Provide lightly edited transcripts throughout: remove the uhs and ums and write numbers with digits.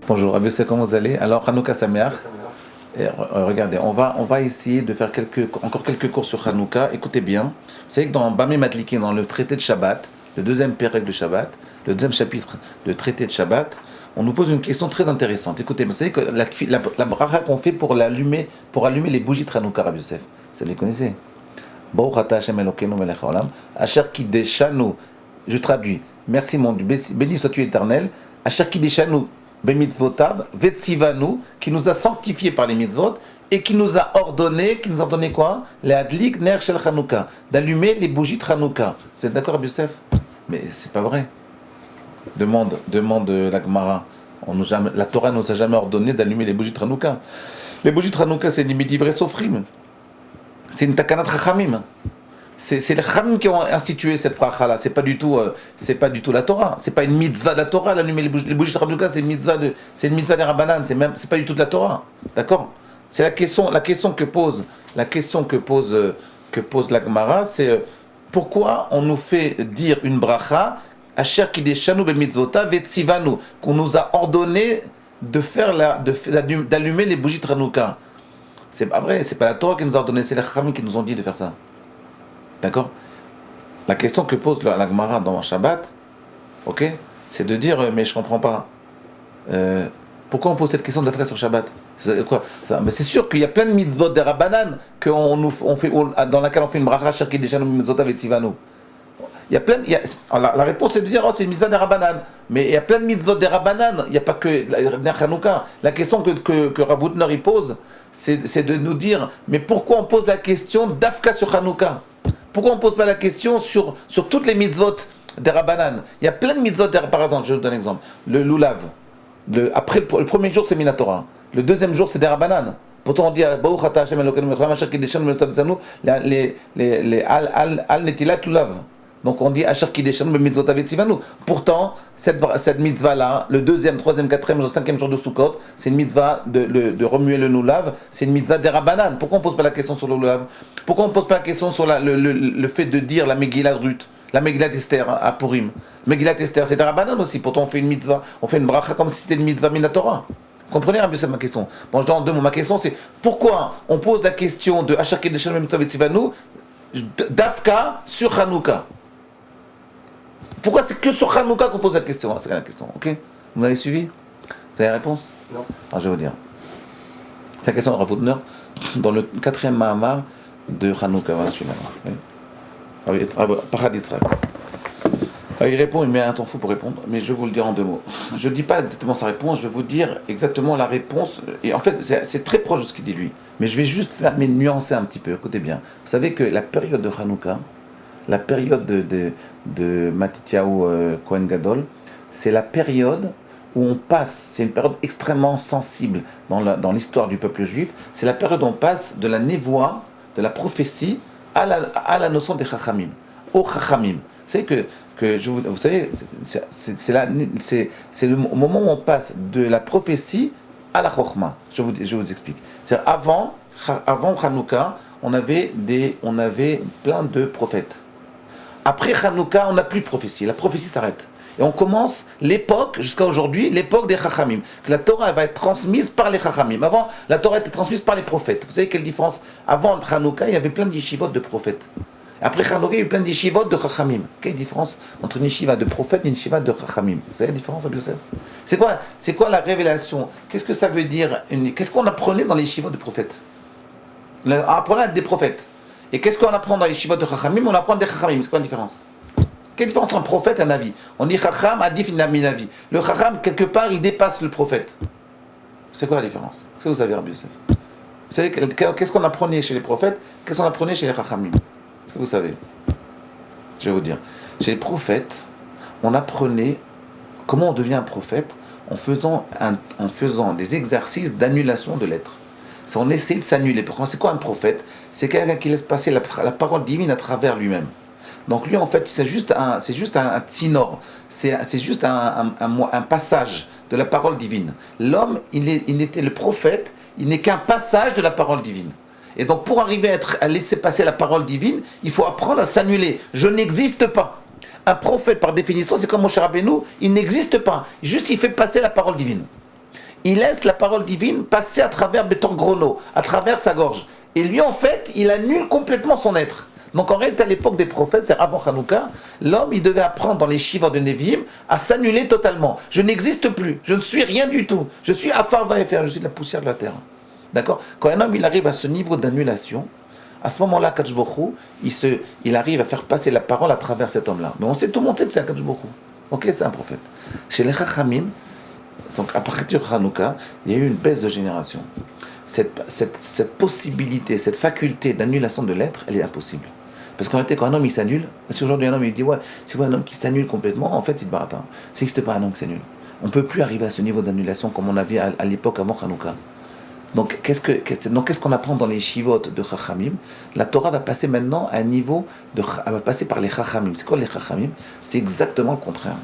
Bonjour, Rabbi Youssef, comment vous allez? Alors, Hanouka Sameach. Et, regardez, on va essayer de faire encore quelques cours sur Hanouka. Écoutez bien. Vous savez que dans Bamé Matlikin, dans le traité de Shabbat, le deuxième pérec de Shabbat, le deuxième chapitre de traité de Shabbat, on nous pose une question très intéressante. Écoutez, vous savez que la bracha qu'on fait pour allumer les bougies de Hanouka, Rabbi Youssef, vous les connaissez? Baruch atah Hashem Elokeinu melech haolam, asher kideshanu, je traduis, merci mon Dieu, béni sois-tu éternel, asher kideshanu bemitzvotav, vetzivanu, qui nous a sanctifiés par les mitzvot, et qui nous a ordonné quoi? Les adlik ner shel Hanouka, d'allumer les bougies de Hanouka. Vous êtes d'accord, Rabbi Youssef? Mais c'est pas vrai. Demande la Gemara. La Torah nous a jamais ordonné d'allumer les bougies de Hanouka. Les bougies de Hanouka, c'est des midivre sofrim. C'est une takanat chachamim. C'est les chachamim qui ont institué cette bracha-là. C'est pas du tout la Torah. C'est pas une mitzvah de la Torah d'allumer les bougies de Hanouka. C'est une mitzvah des Rabbanan. C'est pas du tout de la Torah. D'accord? C'est la question que pose la Gemara, c'est pourquoi on nous fait dire une bracha asher kideshanu bemitzvotav vetzivanu, qu'on nous a ordonné d'allumer les bougies de Hanouka. C'est pas vrai, c'est pas la Torah qui nous a ordonné, c'est les Chachamim qui nous ont dit de faire ça. D'accord? La question que pose la Gemara dans Shabbat, ok, c'est de dire, mais je comprends pas. Pourquoi on pose cette question de la sur Shabbat? Mais c'est sûr qu'il y a plein de mitzvot des Rabbanan dans laquelle on fait une bracha asher kideshanu bemitzvotav vetzivanu. La réponse est de dire c'est une mitzvah des Rabbanan. Mais il y a plein de mitzvot des Rabbanan. Il n'y a pas que Ner Hanouka. La question que Rav Hutner y pose, c'est de nous dire mais pourquoi on pose la question d'Afka sur Hanouka? Pourquoi on ne pose pas la question sur toutes les mitzvot des Rabbanan? Il y a plein de mitzvot des Rabbanan. Par exemple, je vous donne un exemple. Le Lulav. Après le premier jour, c'est Minatora. Le deuxième jour, c'est des Rabbanan. Pourtant on dit Baruch atah Hashem Elokeinu melech haolam asher kideshanu bemitzvotav les al netilat lulav. Donc on dit asher kideshanu bemitzvotav vetzivanu. Pourtant cette mitzvah là, le deuxième, troisième, quatrième jour, cinquième jour de Sukkot, c'est une mitzvah de remuer le lulav, c'est une mitzvah des Rabbanan. Pourquoi on pose pas la question sur le lulav? Pourquoi on pose pas la question sur le fait de dire la Megillah de Ruth, la Megillah d'Esther à Purim? Megillah d'Esther, c'est des Rabbanan aussi. Pourtant on fait une mitzvah, on fait une bracha comme si c'était une mitzvah minatora. Comprenez un peu ça ma question. Bon, je donne en deux mots. Ma question c'est pourquoi on pose la question de asher kideshanu bemitzvotav vetzivanu d'Afka sur Hanouka? Pourquoi c'est que sur Hanouka qu'on pose la question? C'est la question, ok? Vous m'avez suivi? Vous avez la réponse? Non. Alors je vais vous dire. C'est la question de Rav Hutner dans le 4e Mahamar de Hanouka. Voilà celui-là. Pachad Yitzhak. Il répond, il met un temps fou pour répondre, mais je vais vous le dire en deux mots. Je ne dis pas exactement sa réponse, je vais vous dire exactement la réponse. Et en fait, c'est très proche de ce qu'il dit lui. Mais je vais juste nuancer un petit peu. Écoutez bien. Vous savez que la période de Hanouka, la période de Matityahu Kohen Gadol, c'est la période où on passe, c'est une période extrêmement sensible dans l'histoire du peuple juif, c'est la période où on passe de la névoie, de la prophétie, à la notion des Chachamim, au Chachamim. Vous savez que vous savez, c'est le moment où on passe de la prophétie à la Chokhmah. Je vous explique. C'est avant Hanouka, on avait plein de prophètes. Après Hanouka, on n'a plus de prophétie. La prophétie s'arrête. Et on commence l'époque, jusqu'à aujourd'hui, l'époque des Chachamim. Que la Torah va être transmise par les Chachamim. Avant, la Torah était transmise par les prophètes. Vous savez quelle différence? Avant Hanouka, il y avait plein d'yeshivot de prophètes. Après Hanouka, il y a eu plein d'yeshivot de Chachamim. Quelle différence entre une yeshiva de prophète et une yeshiva de Chachamim? Vous savez la différence, Rabbi Youssef? C'est quoi la révélation? Qu'est-ce que ça veut dire? Qu'est-ce qu'on apprenait dans les yeshivot de prophètes? On apprenait des prophètes. Et qu'est-ce qu'on apprend dans les yeshivot de Chachamim? On apprend des Chachamim. C'est quoi la différence? Quelle différence entre un prophète et un navi? On dit Chacham, Adif, Navi. Le Chacham, quelque part, il dépasse le prophète. C'est quoi la différence? Est-ce que vous savez, Rabbi Youssef? Vous savez, qu'est-ce qu'on apprenait chez les prophètes? Qu'est-ce qu'on apprenait chez les Chachamim? Est-ce que vous savez? Je vais vous dire. Chez les prophètes, on apprenait comment on devient un prophète en faisant des exercices d'annulation de l'être. C'est on essaie de s'annuler. C'est quoi un prophète? C'est quelqu'un qui laisse passer la parole divine à travers lui-même. Donc lui, en fait, c'est juste un tsinor, c'est juste un passage de la parole divine. L'homme, il était le prophète, il n'est qu'un passage de la parole divine. Et donc pour arriver à laisser passer la parole divine, il faut apprendre à s'annuler. Je n'existe pas. Un prophète, par définition, c'est comme Moshe Rabbeinu, il n'existe pas. Juste, il fait passer la parole divine. il laisse la parole divine passer à travers Betor Grono, à travers sa gorge. Et lui, en fait, il annule complètement son être. Donc en réalité, à l'époque des prophètes, c'est avant Hanouka, l'homme, il devait apprendre dans les Shivot de Nevi'im à s'annuler totalement. Je n'existe plus, je ne suis rien du tout. Je suis Afar Vaefer, je suis de la poussière de la terre. D'accord? Quand un homme, il arrive à ce niveau d'annulation, à ce moment-là, Kadosh Baruch Hu, il arrive à faire passer la parole à travers cet homme-là. Mais tout le monde sait que c'est un Kadosh Baruch Hu. Ok, c'est un prophète. Chez les Chachamim, donc à partir de Hanouka, il y a eu une baisse de génération. Cette possibilité, cette faculté d'annulation de l'être, elle est impossible. Parce qu'en réalité, quand un homme il s'annule, si aujourd'hui un homme il dit ouais, c'est un homme qui s'annule complètement, en fait il barata. Ça n'existe pas un homme qui s'annule. On ne peut plus arriver à ce niveau d'annulation comme on avait à l'époque avant Hanouka. Donc qu'est-ce qu'on apprend dans les shivot de Chachamim? La Torah va passer maintenant à un niveau, elle va passer par les Chachamim. C'est quoi les Chachamim? C'est exactement le contraire.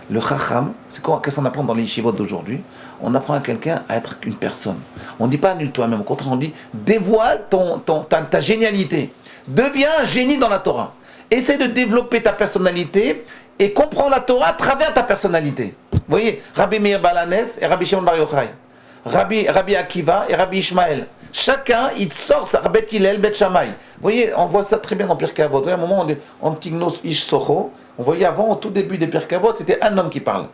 Le Chacham, qu'est-ce qu'on apprend dans les shivot d'aujourd'hui? On apprend à quelqu'un à être une personne. On ne dit pas annule toi-même, au contraire on dit dévoile ta génialité. Deviens un génie dans la Torah. Essaie de développer ta personnalité et comprends la Torah à travers ta personnalité. Vous voyez, Rabbi Meir Balanes et Rabbi Shimon Bar Yochai, Rabbi Akiva et Rabbi Ishmael. Chacun, il sort sa Bet Hillel, Bet Shammai. Vous voyez, on voit ça très bien dans Pirkei Avot. Vous voyez, à un moment, on Tignos Ish Socho, on voyait avant, au tout début des Pirkei Avot, c'était un homme qui parle.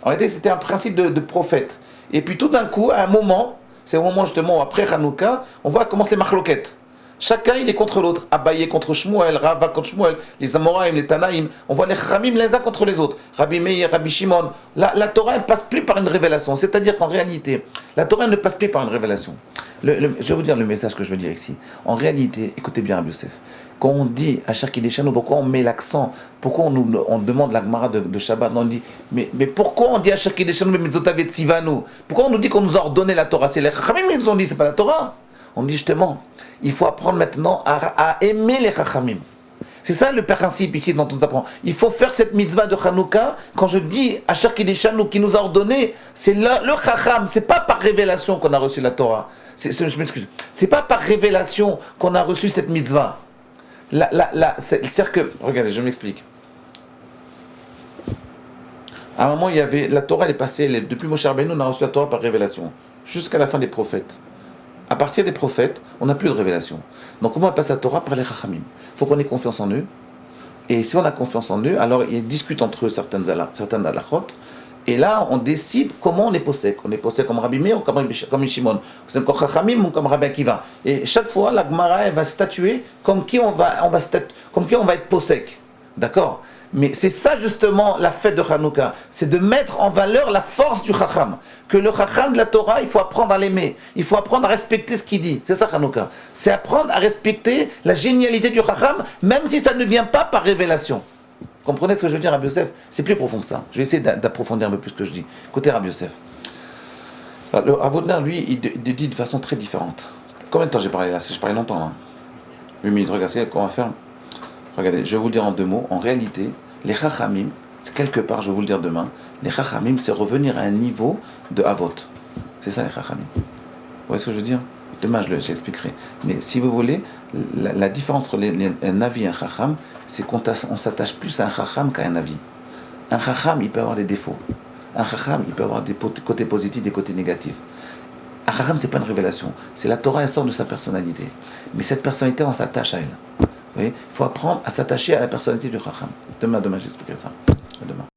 En réalité, c'était un principe de prophète. Et puis tout d'un coup, à un moment, c'est au moment justement après Hanouka, on voit commencent les machloket. Chacun, il est contre l'autre. Abaye contre Shmuel, Rava contre Shmuel, les Amoraïm, les Tanaïm. On voit les Khamim les uns contre les autres. Rabbi Meir, Rabbi Shimon. La Torah, elle ne passe plus par une révélation. C'est-à-dire qu'en réalité, la Torah ne passe plus par une révélation. Je vais vous dire le message que je veux dire ici. En réalité, écoutez bien Rabbi Yosef. Quand on dit à Cher Kideshanu, pourquoi on met l'accent, pourquoi on demande la Gemara de Shabbat, on dit, mais pourquoi on dit à Cher Kideshanu, Mezotavet Sivanu? Pourquoi on nous dit qu'on nous a ordonné la Torah? C'est les Khamim qui nous ont dit, c'est pas la Torah. On dit justement, il faut apprendre maintenant à aimer les Chachamim. C'est ça le principe ici dont on nous apprend. Il faut faire cette mitzvah de Hanouka. Quand je dis à Cher Kideshanu qui nous a ordonné, c'est le Chacham. C'est pas par révélation qu'on a reçu la Torah. Je m'excuse. C'est pas par révélation qu'on a reçu cette mitzvah. C'est-à-dire que, regardez, je m'explique. À un moment, il y avait la Torah, elle est passée. Depuis Moshe Rabbeinu, on a reçu la Torah par révélation, jusqu'à la fin des prophètes. À partir des prophètes, on n'a plus de révélation. Donc comment on passe la Torah? Par les Chachamim. Il faut qu'on ait confiance en eux. Et si on a confiance en eux, alors ils discutent entre eux certaines halachot. Et là, on décide comment on est possède. On est possède comme Rabbi Meir ou comme Shimon. Comme Chachamim ou comme Rabbi Akiva. Et chaque fois, la Gemara, elle va statuer comme qui on va être possède. D'accord? Mais c'est ça justement la fête de Hanouka, c'est de mettre en valeur la force du Chacham. Que le Chacham de la Torah, il faut apprendre à l'aimer, il faut apprendre à respecter ce qu'il dit. C'est ça Hanouka. C'est apprendre à respecter la génialité du Chacham, même si ça ne vient pas par révélation. Comprenez ce que je veux dire, Rabbi Yosef? C'est plus profond que ça. Je vais essayer d'approfondir un peu plus ce que je dis. Écoutez, Rabbi Yosef. Le Ravodner, lui, il dit de façon très différente. Combien de temps j'ai parlé là? J'ai parlé longtemps. Hein. 8 minutes, regardez, qu'on va faire. Regardez, je vais vous le dire en 2 mots. En réalité, les Chachamim, c'est quelque part, je vais vous le dire demain, les Chachamim, c'est revenir à un niveau de Avot. C'est ça les Chachamim. Vous voyez ce que je veux dire? Demain, j'expliquerai. Mais si vous voulez, la différence entre un Navi et un Chacham, c'est qu'on s'attache plus à un Chacham qu'à un Navi. Un Chacham, il peut avoir des défauts. Un Chacham, il peut avoir des côtés positifs, des côtés négatifs. Un Chacham, c'est pas une révélation. C'est la Torah, elle sort de sa personnalité. Mais cette personnalité, on s'attache à elle. Vous voyez, il faut apprendre à s'attacher à la personnalité du Chacham. Demain, j'expliquerai ça. À demain.